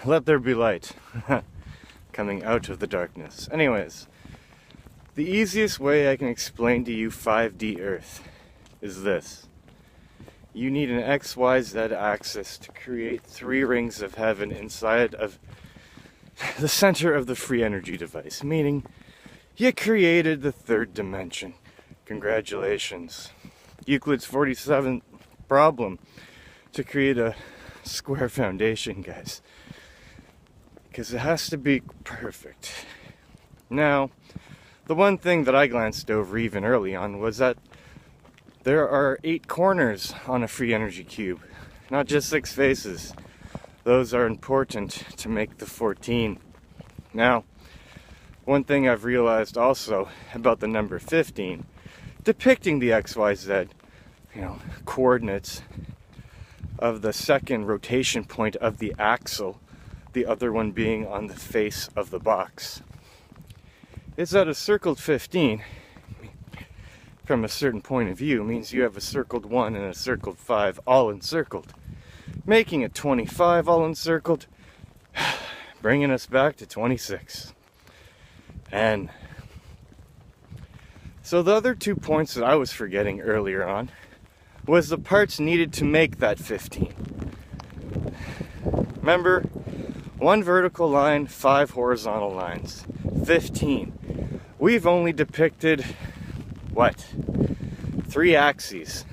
Let there be light. Coming out of the darkness. Anyways, the easiest way I can explain to you 5D Earth is this. You need an XYZ axis to create 3 rings of heaven inside of the center of the free energy device, meaning you created the 3rd dimension. Congratulations. Euclid's 47th problem to create a square foundation, guys. Because it has to be perfect. Now, the one thing that I glanced over even early on was that there are 8 corners on a free energy cube, not just 6 faces. Those are important to make the 14. Now, one thing I've realized also about the number 15, depicting the XYZ, coordinates of the 2nd rotation point of the axle, the other one being on the face of the box, is that a circled 15, from a certain point of view, means you have a circled 1 and a circled 5 all encircled, making it 25 all encircled, bringing us back to 26. And so the other 2 points that I was forgetting earlier on was the parts needed to make that 15. Remember, 1 vertical line, 5 horizontal lines, 15. We've only depicted, 3 axes.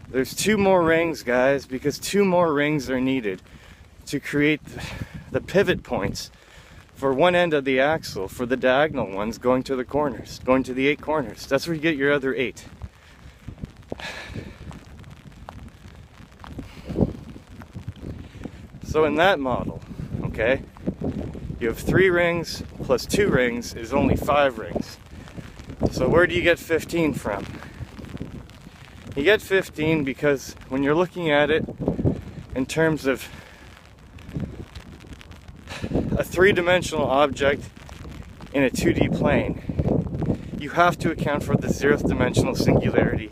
There's 2 more rings, guys, because 2 more rings are needed to create the pivot points for one end of the axle, for the diagonal ones going to the corners, going to the 8 corners. That's where you get your other 8. So in that model, okay, you have 3 rings plus 2 rings is only 5 rings. So where do you get 15 from? You get 15 because when you're looking at it in terms of a 3-dimensional object in a 2D plane, you have to account for the 0th dimensional singularity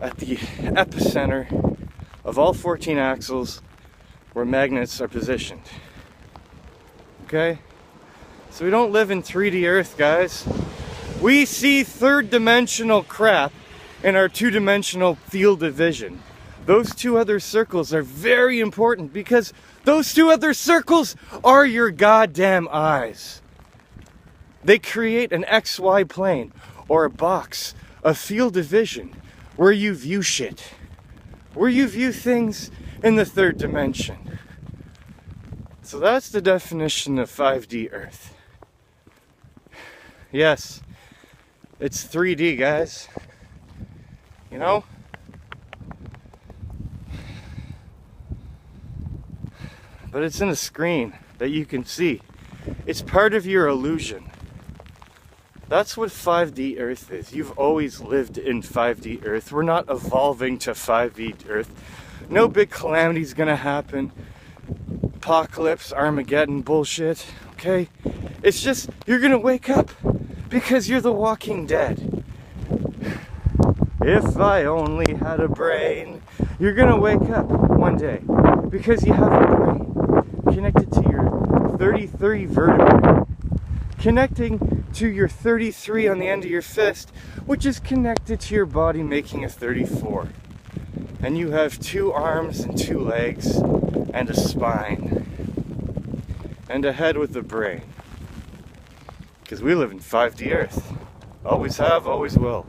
at the epicenter of all 14 axles where magnets are positioned. Okay? So we don't live in 3D Earth, guys. We see 3rd-dimensional crap in our 2-dimensional field of vision. Those 2 other circles are very important because those 2 other circles are your goddamn eyes. They create an XY plane or a box, a field of vision where you view shit, where you view things in the 3rd dimension. So that's the definition of 5D Earth. Yes, it's 3D, guys. But it's in a screen that you can see. It's part of your illusion. That's what 5D Earth is. You've always lived in 5D Earth. We're not evolving to 5D Earth. No big calamity's gonna happen. Apocalypse, Armageddon bullshit, okay? It's just, you're gonna wake up because you're the Walking Dead. If I only had a brain. You're gonna wake up one day because you have a brain connected to your 33 vertebrae, connecting to your 33 on the end of your fist, which is connected to your body, making a 34. And you have 2 arms and 2 legs and a spine and a head with a brain. Because we live in 5D Earth. Always have, always will.